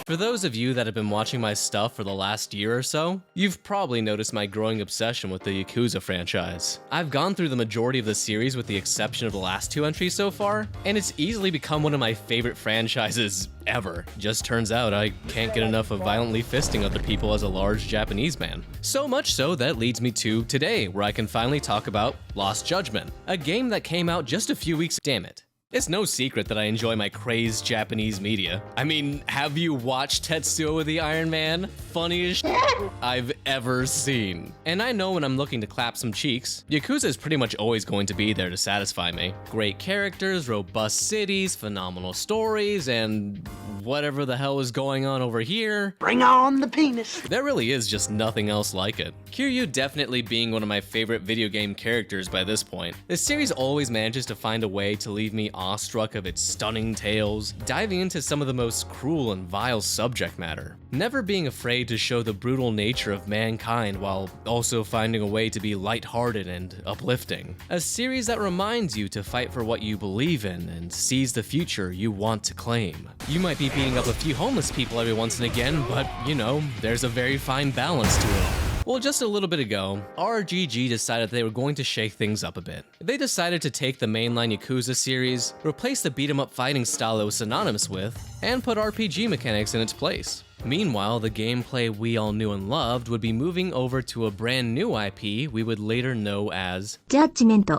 For those of you that have been watching my stuff for the last year or so, you've probably noticed my growing obsession with the Yakuza franchise. I've gone through the majority of the series with the exception of the last 2 entries so far, and it's easily become one of my favorite franchises ever. Just turns out I can't get enough of violently fisting other people as a large Japanese man. So much so that leads me to today, where I can finally talk about Lost Judgment, a game that came out just a few weeks. Damn it. It's no secret that I enjoy my crazed Japanese media. I mean, have you watched Tetsuo the Iron Man? Funniest I've ever seen. And I know when I'm looking to clap some cheeks, Yakuza is pretty much always going to be there to satisfy me. Great characters, robust cities, phenomenal stories, and whatever the hell is going on over here. Bring on the penis. There really is just nothing else like it. Kiryu definitely being one of my favorite video game characters by this point. This series always manages to find a way to leave me awestruck of its stunning tales, diving into some of the most cruel and vile subject matter, never being afraid to show the brutal nature of mankind while also finding a way to be lighthearted and uplifting. A series that reminds you to fight for what you believe in and seize the future you want to claim. You might be beating up a few homeless people every once and again, but you know, there's a very fine balance to it all. Well, just a little bit ago, RGG decided they were going to shake things up a bit. They decided to take the mainline Yakuza series, replace the beat-em-up fighting style it was synonymous with, and put RPG mechanics in its place. Meanwhile, the gameplay we all knew and loved would be moving over to a brand new IP we would later know as Judgment.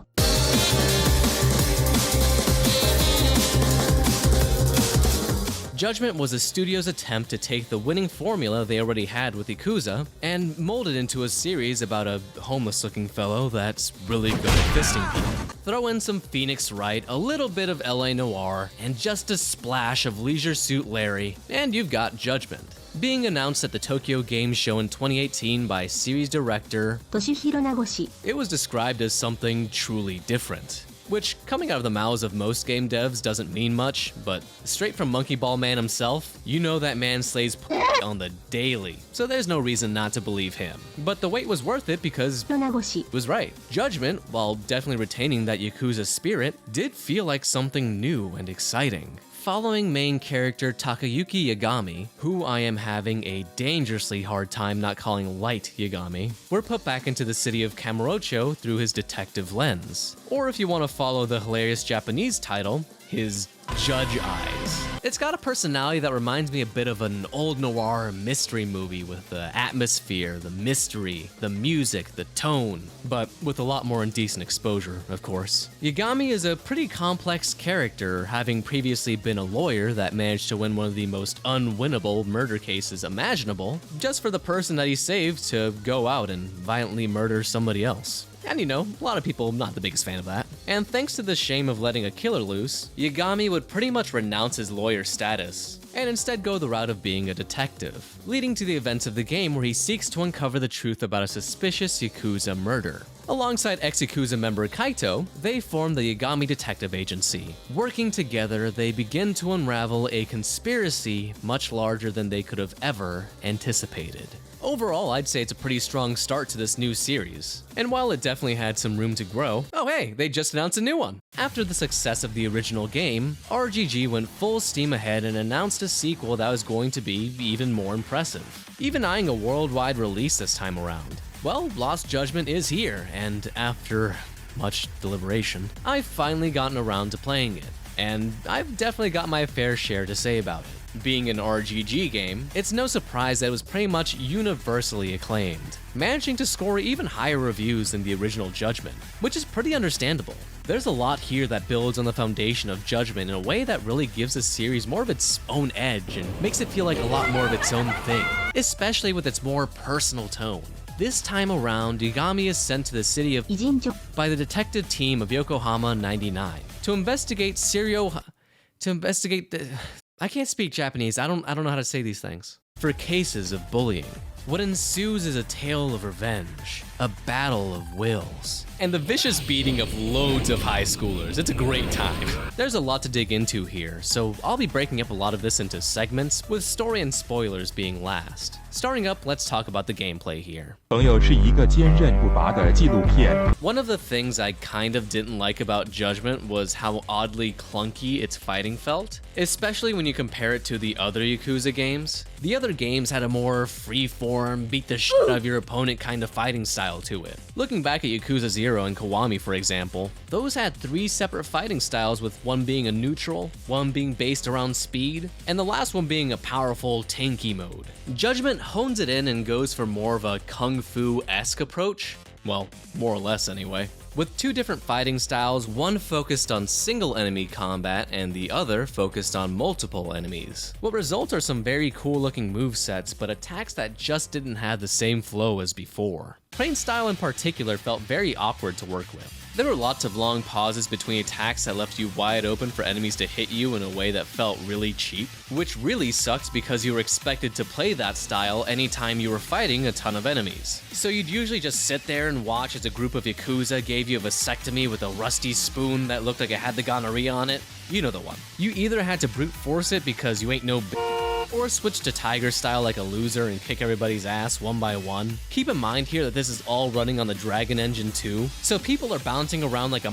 Judgment was a studio's attempt to take the winning formula they already had with Yakuza and mold it into a series about a homeless-looking fellow that's really good at fisting people. Throw in some Phoenix Wright, a little bit of LA Noire, and just a splash of Leisure Suit Larry, and you've got Judgment. Being announced at the Tokyo Game Show in 2018 by series director Toshihiro Nagoshi, it was described as something truly different. Which, coming out of the mouths of most game devs, doesn't mean much, but straight from Monkey Ball Man himself, you know that man slays on the daily, so there's no reason not to believe him. But the wait was worth it because Nagoshi was right. Judgment, while definitely retaining that Yakuza spirit, did feel like something new and exciting. Following main character Takayuki Yagami, who I am having a dangerously hard time not calling light Yagami, we're put back into the city of Kamurocho through his detective lens. Or if you want to follow the hilarious Japanese title, his Judge Eyes. It's got a personality that reminds me a bit of an old noir mystery movie with the atmosphere, the mystery, the music, the tone, but with a lot more indecent exposure, of course. Yagami is a pretty complex character, having previously been a lawyer that managed to win one of the most unwinnable murder cases imaginable, just for the person that he saved to go out and violently murder somebody else. And you know, a lot of people not the biggest fan of that. And thanks to the shame of letting a killer loose, Yagami would pretty much renounce his lawyer status, and instead go the route of being a detective, leading to the events of the game where he seeks to uncover the truth about a suspicious Yakuza murder. Alongside ex-Yakuza member Kaito, they form the Yagami Detective Agency. Working together, they begin to unravel a conspiracy much larger than they could have ever anticipated. Overall, I'd say it's a pretty strong start to this new series. And while it definitely had some room to grow, oh hey, they just announced a new one! After the success of the original game, RGG went full steam ahead and announced a sequel that was going to be even more impressive, even eyeing a worldwide release this time around. Well, Lost Judgment is here, and after much deliberation, I've finally gotten around to playing it, and I've definitely got my fair share to say about it. Being an RGG game, it's no surprise that it was pretty much universally acclaimed, managing to score even higher reviews than the original Judgment, which is pretty understandable. There's a lot here that builds on the foundation of Judgment in a way that really gives the series more of its own edge and makes it feel like a lot more of its own thing, especially with its more personal tone. This time around, Yagami is sent to the city of Ijincho by the detective team of Yokohama 99 to investigate I can't speak Japanese, I don't know how to say these things. For cases of bullying. What ensues is a tale of revenge, a battle of wills, and the vicious beating of loads of high schoolers. It's a great time. There's a lot to dig into here, so I'll be breaking up a lot of this into segments, with story and spoilers being last. Starting up, let's talk about the gameplay here. 朋友是一个坚韧不拔的纪录片。 One of the things I kind of didn't like about Judgment was how oddly clunky its fighting felt, especially when you compare it to the other Yakuza games. The other games had a more free-form, beat the shit out of your opponent kind of fighting style to it. Looking back at Yakuza 0 and Kiwami, for example, those had 3 separate fighting styles, with one being a neutral, one being based around speed, and the last one being a powerful, tanky mode. Judgment hones it in and goes for more of a kung fu-esque approach. Well, more or less anyway. With 2 different fighting styles, one focused on single enemy combat and the other focused on multiple enemies. What results are some very cool looking movesets, but attacks that just didn't have the same flow as before. Train style in particular felt very awkward to work with. There were lots of long pauses between attacks that left you wide open for enemies to hit you in a way that felt really cheap, which really sucked because you were expected to play that style anytime you were fighting a ton of enemies. So you'd usually just sit there and watch as a group of Yakuza gave you a vasectomy with a rusty spoon that looked like it had the gonorrhea on it. You know the one. You either had to brute force it because you ain't no or switch to Tiger style like a loser and kick everybody's ass one by one. Keep in mind here that this is all running on the Dragon Engine 2, so people are bouncing around like a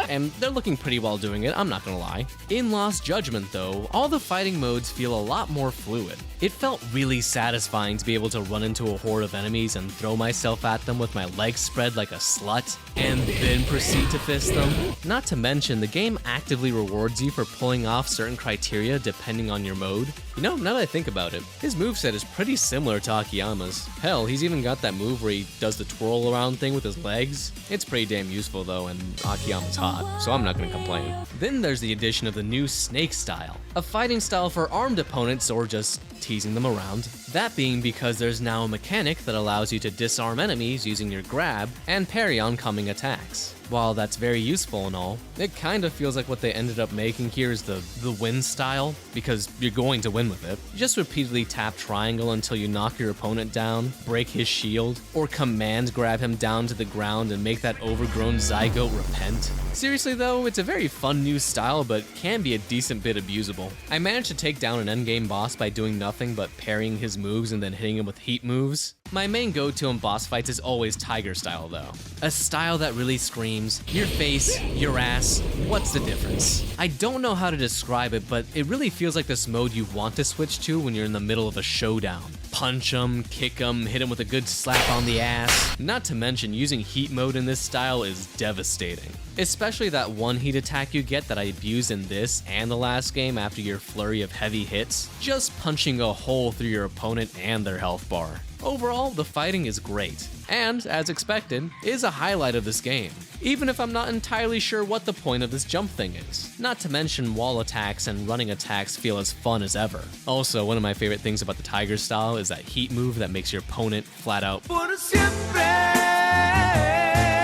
and they're looking pretty well doing it, I'm not gonna lie. In Lost Judgment though, all the fighting modes feel a lot more fluid. It felt really satisfying to be able to run into a horde of enemies and throw myself at them with my legs spread like a slut, and then proceed to fist them. Not to mention, the game actively rewards you for pulling off certain criteria depending on your mode. You know, now that I think about it, his moveset is pretty similar to Akiyama's. Hell, he's even got that move where he does the twirl around thing with his legs. It's pretty damn useful though, and Akiyama's hot, so I'm not gonna complain. Then there's the addition of the new Snake style, a fighting style for armed opponents or just teasing them around. That being because there's now a mechanic that allows you to disarm enemies using your grab and parry oncoming attacks. While that's very useful and all, it kind of feels like what they ended up making here is the win style, because you're going to win with it. You just repeatedly tap triangle until you knock your opponent down, break his shield, or command grab him down to the ground and make that overgrown zygote repent. Seriously though, it's a very fun new style, but can be a decent bit abusable. I managed to take down an endgame boss by doing nothing but parrying his moves and then hitting him with heat moves. My main go-to in boss fights is always Tiger style though. A style that really screams, your face, your ass, what's the difference? I don't know how to describe it, but it really feels like this mode you want to switch to when you're in the middle of a showdown. Punch 'em, kick 'em, hit 'em with a good slap on the ass. Not to mention, using heat mode in this style is devastating. Especially that one heat attack you get that I abused in this and the last game after your flurry of heavy hits, just punching a hole through your opponent and their health bar. Overall, the fighting is great, and, as expected, is a highlight of this game, even if I'm not entirely sure what the point of this jump thing is. Not to mention, wall attacks and running attacks feel as fun as ever. Also, one of my favorite things about the Tiger style is that heat move that makes your opponent flat out.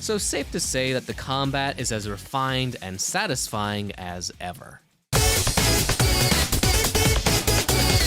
So safe to say that the combat is as refined and satisfying as ever.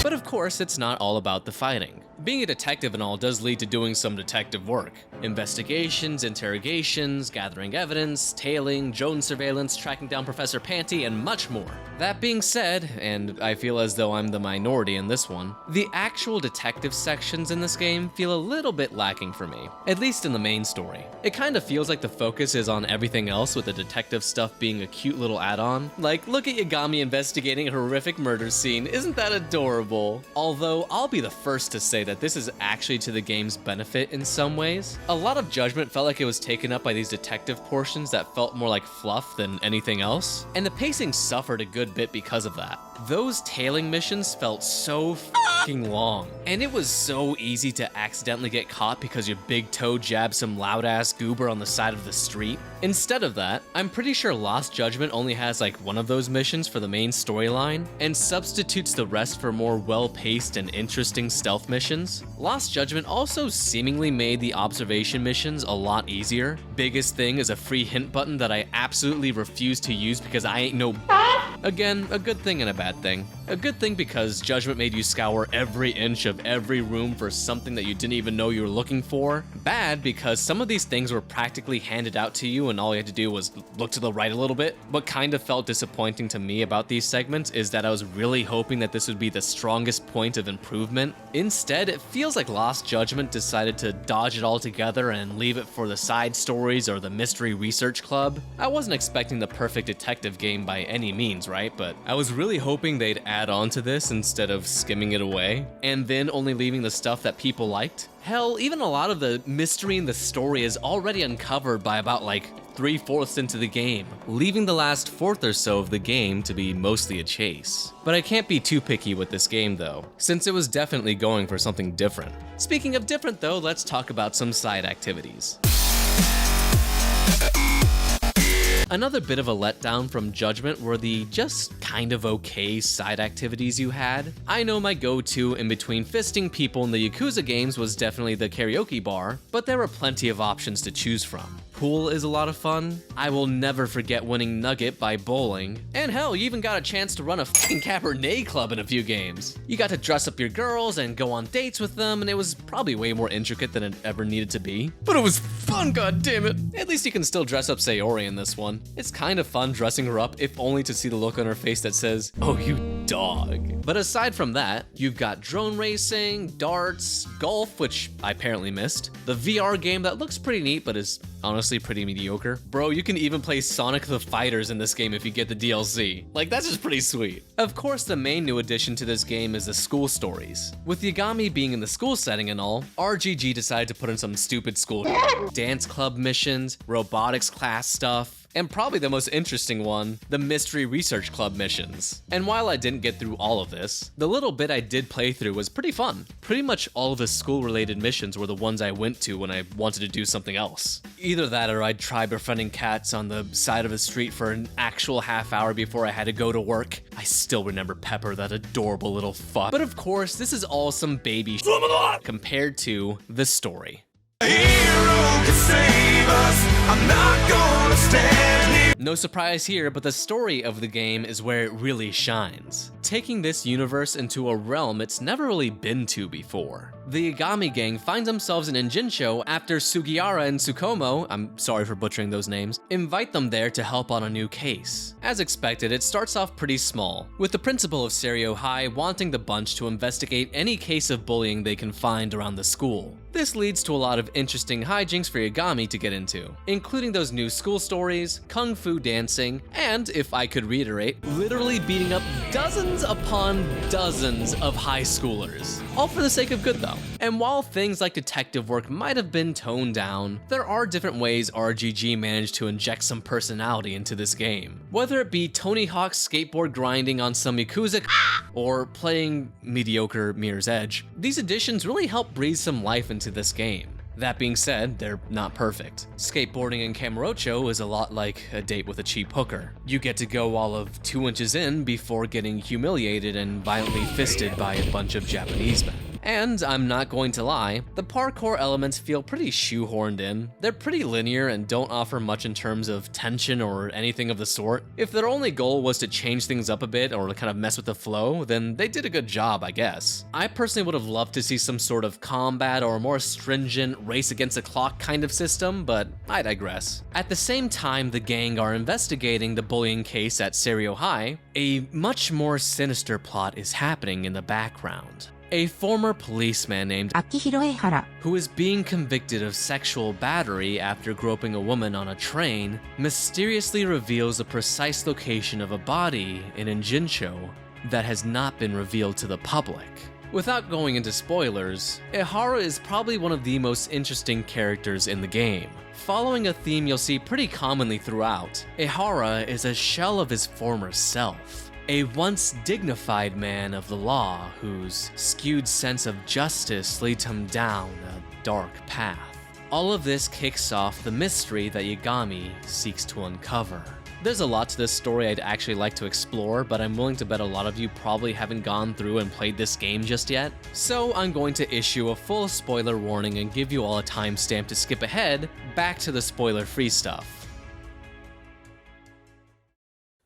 But of course, it's not all about the fighting. Being a detective and all does lead to doing some detective work. Investigations, interrogations, gathering evidence, tailing, drone surveillance, tracking down Professor Panty, and much more. That being said, and I feel as though I'm the minority in this one, the actual detective sections in this game feel a little bit lacking for me, at least in the main story. It kind of feels like the focus is on everything else, with the detective stuff being a cute little add-on. Like, look at Yagami investigating a horrific murder scene, isn't that adorable? Although, I'll be the first to say that this is actually to the game's benefit in some ways. A lot of Judgment felt like it was taken up by these detective portions that felt more like fluff than anything else, and the pacing suffered a good bit because of that. Those tailing missions felt so fucking long, and it was so easy to accidentally get caught because your big toe jabbed some loud-ass goober on the side of the street. Instead of that, I'm pretty sure Lost Judgment only has like one of those missions for the main storyline, and substitutes the rest for more well-paced and interesting stealth missions. Lost Judgment also seemingly made the observation missions a lot easier. Biggest thing is a free hint button that I absolutely refuse to use because I ain't no. Again, a good thing and a bad thing. A good thing because Judgment made you scour every inch of every room for something that you didn't even know you were looking for. Bad because some of these things were practically handed out to you and all you had to do was look to the right a little bit. What kind of felt disappointing to me about these segments is that I was really hoping that this would be the strongest point of improvement. Instead, it feels like Lost Judgment decided to dodge it all together and leave it for the side stories or the mystery research club. I wasn't expecting the perfect detective game by any means, right? But I was really hoping they'd add on to this instead of skimming it away, and then only leaving the stuff that people liked. Hell, even a lot of the mystery in the story is already uncovered by about like 3/4 into the game, leaving the last fourth or so of the game to be mostly a chase. But I can't be too picky with this game though, since it was definitely going for something different. Speaking of different though, let's talk about some side activities. Another bit of a letdown from Judgment were the just kind of okay side activities you had. I know my go-to in between fisting people in the Yakuza games was definitely the karaoke bar, but there were plenty of options to choose from. Pool is a lot of fun. I will never forget winning Nugget by bowling. And hell, you even got a chance to run a fucking Cabernet club in a few games. You got to dress up your girls and go on dates with them, and it was probably way more intricate than it ever needed to be. But it was fun, goddammit! At least you can still dress up Sayori in this one. It's kind of fun dressing her up, if only to see the look on her face that says, "Oh, you dog." But aside from that, you've got drone racing, darts, golf, which I apparently missed, the VR game that looks pretty neat but is honestly pretty mediocre. Bro, you can even play Sonic the Fighters in this game if you get the DLC. Like, that's just pretty sweet. Of course, the main new addition to this game is the school stories. With Yagami being in the school setting and all, RGG decided to put in some stupid school dance club missions, robotics class stuff, and probably the most interesting one, the Mystery Research Club missions. And while I didn't get through all of this, the little bit I did play through was pretty fun. Pretty much all of the school-related missions were the ones I went to when I wanted to do something else. Either that or I'd try befriending cats on the side of a street for an actual half hour before I had to go to work. I still remember Pepper, that adorable little fuck. But of course, this is all some baby compared to the story. No surprise here, but the story of the game is where it really shines, taking this universe into a realm it's never really been to before. The Yagami gang finds themselves in Injinsho after Sugiura and Tsukumo, I'm sorry for butchering those names, invite them there to help on a new case. As expected, it starts off pretty small, with the principal of Seiryo High wanting the bunch to investigate any case of bullying they can find around the school. This leads to a lot of interesting hijinks for Yagami to get into, including those new school stories, kung fu dancing, and, if I could reiterate, literally beating up dozens upon dozens of high schoolers. All for the sake of good though. And while things like detective work might have been toned down, there are different ways RGG managed to inject some personality into this game. Whether it be Tony Hawk's skateboard grinding on some Yakuza or playing mediocre Mirror's Edge, these additions really help breathe some life into this game. That being said, they're not perfect. Skateboarding in Kamurocho is a lot like a date with a cheap hooker. You get to go all of 2 inches in before getting humiliated and violently fisted by a bunch of Japanese men. And I'm not going to lie, the parkour elements feel pretty shoehorned in. They're pretty linear and don't offer much in terms of tension or anything of the sort. If their only goal was to change things up a bit or to kind of mess with the flow, then they did a good job, I guess. I personally would have loved to see some sort of combat or more stringent race against the clock kind of system, but I digress. At the same time the gang are investigating the bullying case at Seiryo High, a much more sinister plot is happening in the background. A former policeman named Akihiro Ehara, who is being convicted of sexual battery after groping a woman on a train, mysteriously reveals the precise location of a body in Injinsho that has not been revealed to the public. Without going into spoilers, Ehara is probably one of the most interesting characters in the game. Following a theme you'll see pretty commonly throughout, Ehara is a shell of his former self. A once dignified man of the law whose skewed sense of justice leads him down a dark path. All of this kicks off the mystery that Yagami seeks to uncover. There's a lot to this story I'd actually like to explore, but I'm willing to bet a lot of you probably haven't gone through and played this game just yet. So I'm going to issue a full spoiler warning and give you all a timestamp to skip ahead back to the spoiler-free stuff.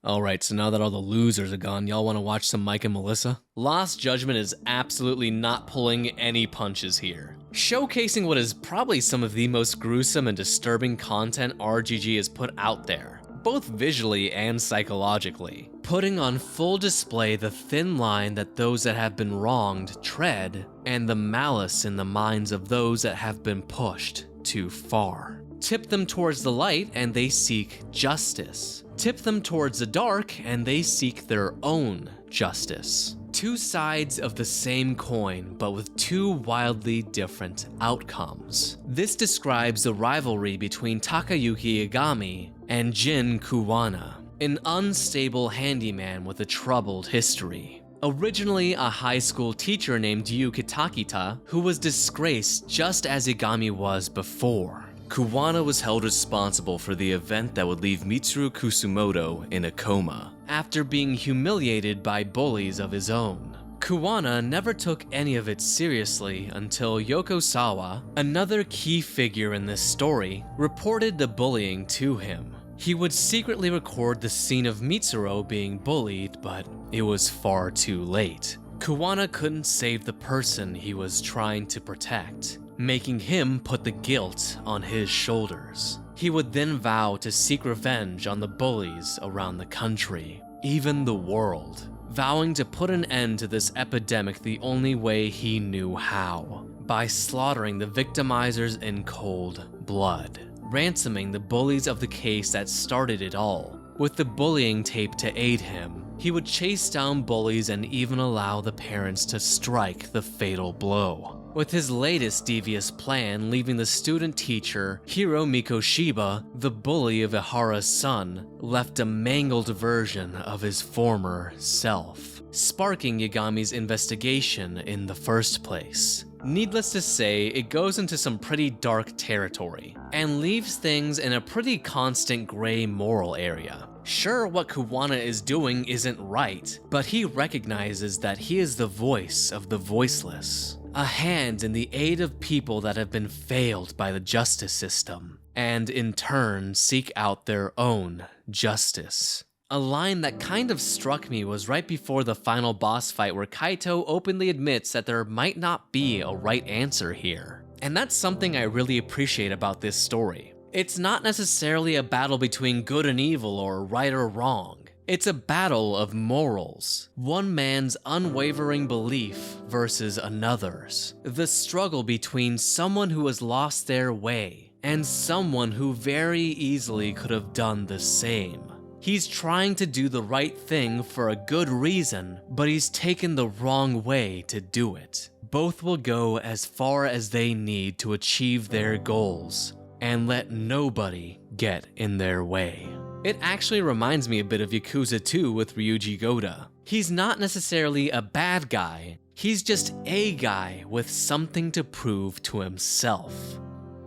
Alright, so now that all the losers are gone, y'all want to watch some Mike and Melissa? Lost Judgment is absolutely not pulling any punches here. Showcasing what is probably some of the most gruesome and disturbing content RGG has put out there, both visually and psychologically. Putting on full display the thin line that those that have been wronged tread, and the malice in the minds of those that have been pushed too far. Tip them towards the light and they seek justice. Tip them towards the dark and they seek their own justice. Two sides of the same coin, but with two wildly different outcomes. This describes the rivalry between Takayuki Yagami and Jin Kuwana, an unstable handyman with a troubled history. Originally a high school teacher named Yu Kitakita, who was disgraced just as Yagami was before. Kuwana was held responsible for the event that would leave Mitsuru Kusumoto in a coma, after being humiliated by bullies of his own. Kuwana never took any of it seriously until Yokosawa, another key figure in this story, reported the bullying to him. He would secretly record the scene of Mitsuru being bullied, but it was far too late. Kuwana couldn't save the person he was trying to protect, making him put the guilt on his shoulders. He would then vow to seek revenge on the bullies around the country, even the world, vowing to put an end to this epidemic the only way he knew how, by slaughtering the victimizers in cold blood, ransoming the bullies of the case that started it all. With the bullying tape to aid him, he would chase down bullies and even allow the parents to strike the fatal blow. With his latest devious plan leaving the student teacher, Hiro Mikoshiba, the bully of Ihara's son, left a mangled version of his former self, sparking Yagami's investigation in the first place. Needless to say, it goes into some pretty dark territory, and leaves things in a pretty constant gray moral area. Sure, what Kuwana is doing isn't right, but he recognizes that he is the voice of the voiceless, a hand in the aid of people that have been failed by the justice system, and in turn seek out their own justice. A line that kind of struck me was right before the final boss fight where Kaito openly admits that there might not be a right answer here. And that's something I really appreciate about this story. It's not necessarily a battle between good and evil or right or wrong. It's a battle of morals. One man's unwavering belief versus another's. The struggle between someone who has lost their way and someone who very easily could have done the same. He's trying to do the right thing for a good reason, but he's taken the wrong way to do it. Both will go as far as they need to achieve their goals, and let nobody get in their way. It actually reminds me a bit of Yakuza 2 with Ryuji Goda. He's not necessarily a bad guy, he's just a guy with something to prove to himself.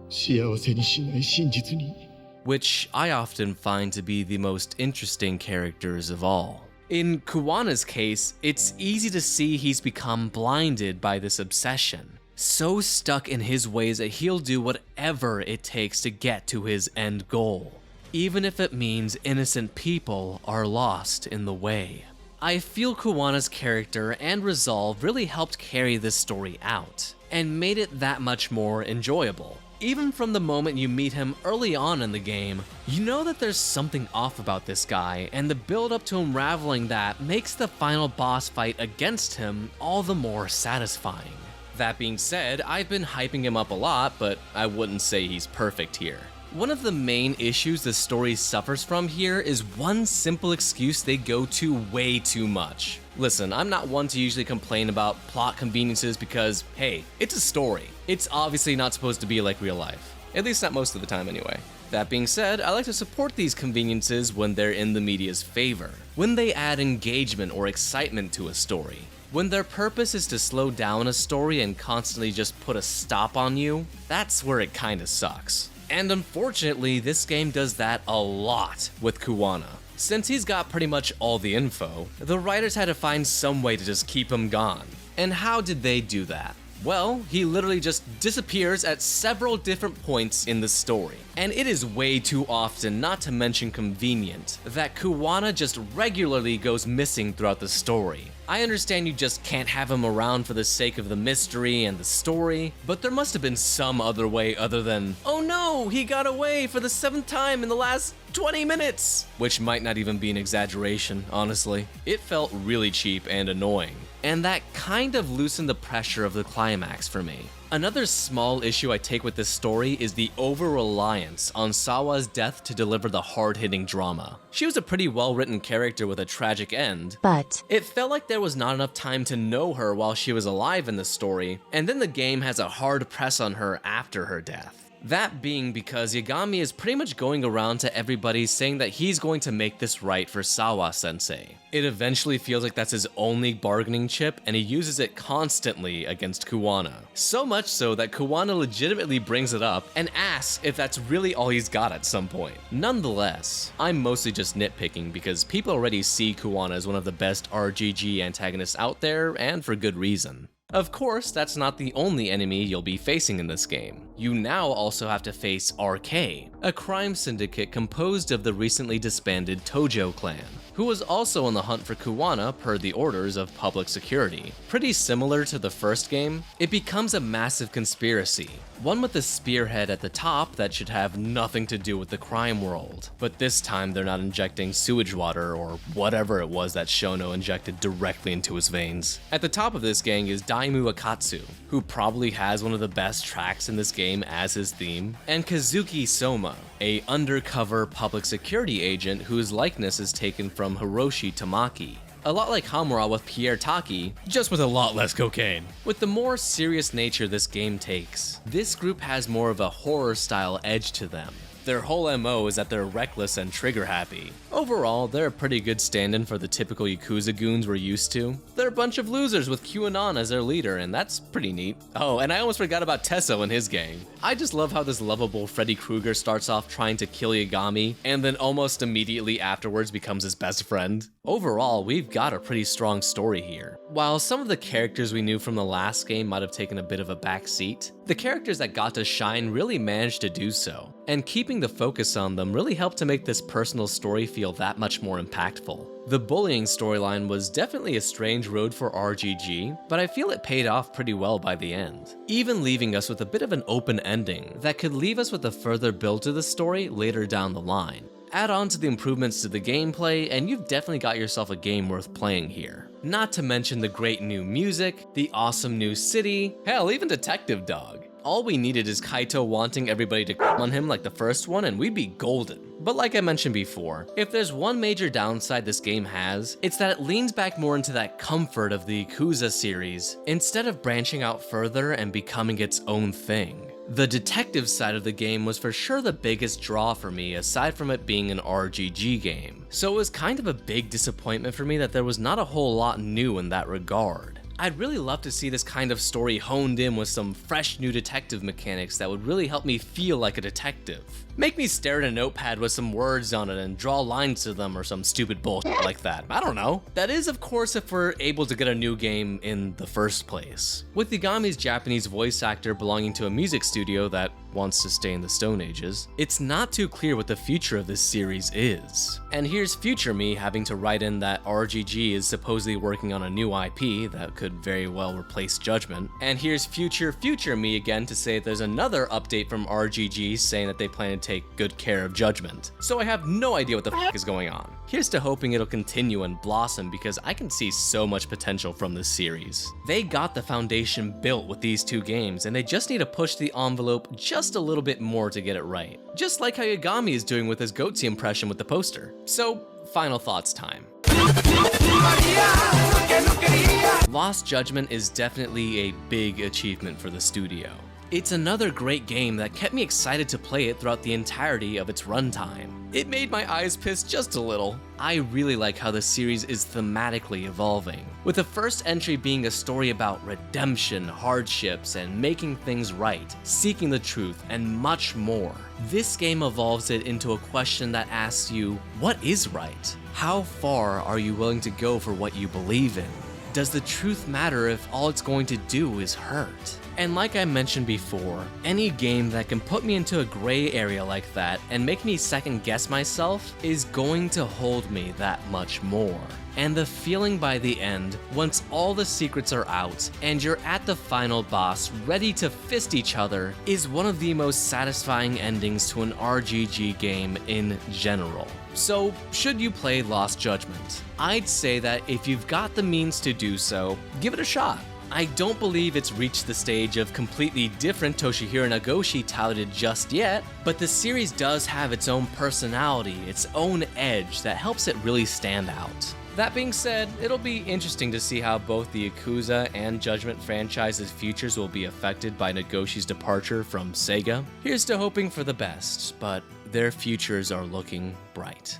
幸せにしない真実に Which I often find to be the most interesting characters of all. In Kuwana's case, it's easy to see he's become blinded by this obsession, so stuck in his ways that he'll do whatever it takes to get to his end goal, even if it means innocent people are lost in the way. I feel Kuwana's character and resolve really helped carry this story out, and made it that much more enjoyable. Even from the moment you meet him early on in the game, you know that there's something off about this guy, and the build up to unraveling that makes the final boss fight against him all the more satisfying. That being said, I've been hyping him up a lot, but I wouldn't say he's perfect here. One of the main issues the story suffers from here is one simple excuse they go to way too much. Listen, I'm not one to usually complain about plot conveniences because, hey, it's a story. It's obviously not supposed to be like real life. At least not most of the time anyway. That being said, I like to support these conveniences when they're in the media's favor. When they add engagement or excitement to a story. When their purpose is to slow down a story and constantly just put a stop on you, that's where it kinda sucks. And unfortunately, this game does that a lot with Kuwana. Since he's got pretty much all the info, the writers had to find some way to just keep him gone. And how did they do that? Well, he literally just disappears at several different points in the story. And it is way too often, not to mention convenient, that Kuwana just regularly goes missing throughout the story. I understand you just can't have him around for the sake of the mystery and the story, but there must have been some other way other than, oh no, he got away for the 7th time in the last 20 minutes! Which might not even be an exaggeration, honestly. It felt really cheap and annoying. And that kind of loosened the pressure of the climax for me. Another small issue I take with this story is the over-reliance on Sawa's death to deliver the hard-hitting drama. She was a pretty well-written character with a tragic end, but it felt like there was not enough time to know her while she was alive in the story, and then the game has a hard press on her after her death. That being because Yagami is pretty much going around to everybody saying that he's going to make this right for Sawa-sensei. It eventually feels like that's his only bargaining chip, and he uses it constantly against Kuwana. So much so that Kuwana legitimately brings it up and asks if that's really all he's got at some point. Nonetheless, I'm mostly just nitpicking because people already see Kuwana as one of the best RGG antagonists out there, and for good reason. Of course, that's not the only enemy you'll be facing in this game. You now also have to face RK, a crime syndicate composed of the recently disbanded Tojo clan, who was also on the hunt for Kuwana per the orders of public security. Pretty similar to the first game, it becomes a massive conspiracy, one with a spearhead at the top that should have nothing to do with the crime world. But this time they're not injecting sewage water or whatever it was that Shono injected directly into his veins. At the top of this gang is Daimu Akatsu, who probably has one of the best tracks in this game as his theme, and Kazuki Soma, a undercover public security agent whose likeness is taken from Hiroshi Tamaki. A lot like Hamura with Pierre Taki, just with a lot less cocaine. With the more serious nature this game takes, this group has more of a horror-style edge to them. Their whole MO is that they're reckless and trigger-happy. Overall, they're a pretty good stand-in for the typical Yakuza goons we're used to. They're a bunch of losers with QAnon as their leader, and that's pretty neat. Oh, and I almost forgot about Tesso and his gang. I just love how this lovable Freddy Krueger starts off trying to kill Yagami, and then almost immediately afterwards becomes his best friend. Overall, we've got a pretty strong story here. While some of the characters we knew from the last game might have taken a bit of a backseat, the characters that got to shine really managed to do so, and keeping the focus on them really helped to make this personal story feel that much more impactful. The bullying storyline was definitely a strange road for RGG, but I feel it paid off pretty well by the end, even leaving us with a bit of an open ending that could leave us with a further build to the story later down the line. Add on to the improvements to the gameplay, and you've definitely got yourself a game worth playing here. Not to mention the great new music, the awesome new city, hell, even Detective Dog. All we needed is Kaito wanting everybody to come on him like the first one, and we'd be golden. But like I mentioned before, if there's one major downside this game has, it's that it leans back more into that comfort of the Yakuza series, instead of branching out further and becoming its own thing. The detective side of the game was for sure the biggest draw for me, aside from it being an RGG game. So it was kind of a big disappointment for me that there was not a whole lot new in that regard. I'd really love to see this kind of story honed in with some fresh new detective mechanics that would really help me feel like a detective. Make me stare at a notepad with some words on it and draw lines to them or some stupid bullshit like that. I don't know. That is, of course, if we're able to get a new game in the first place. With Yagami's Japanese voice actor belonging to a music studio that wants to stay in the Stone Ages, it's not too clear what the future of this series is. And here's future me having to write in that RGG is supposedly working on a new IP that could very well replace Judgment. And here's future me again to say there's another update from RGG saying that they plan to take good care of Judgment. So I have no idea what the f is going on. Here's to hoping it'll continue and blossom because I can see so much potential from this series. They got the foundation built with these two games and they just need to push the envelope just a little bit more to get it right. Just like how Yagami is doing with his Goatse impression with the poster. So, final thoughts time. Lost Judgment is definitely a big achievement for the studio. It's another great game that kept me excited to play it throughout the entirety of its runtime. It made my eyes piss just a little. I really like how the series is thematically evolving, with the first entry being a story about redemption, hardships, and making things right, seeking the truth, and much more. This game evolves it into a question that asks you, what is right? How far are you willing to go for what you believe in? does the truth matter if all it's going to do is hurt? And like I mentioned before, any game that can put me into a gray area like that and make me second guess myself is going to hold me that much more. And the feeling by the end, once all the secrets are out and you're at the final boss ready to fist each other, is one of the most satisfying endings to an RGG game in general. So, should you play Lost Judgment? I'd say that if you've got the means to do so, give it a shot. I don't believe it's reached the stage of completely different Toshihiro Nagoshi touted just yet, but the series does have its own personality, its own edge that helps it really stand out. That being said, it'll be interesting to see how both the Yakuza and Judgment franchises' futures will be affected by Nagoshi's departure from Sega. Here's to hoping for the best, but their futures are looking bright.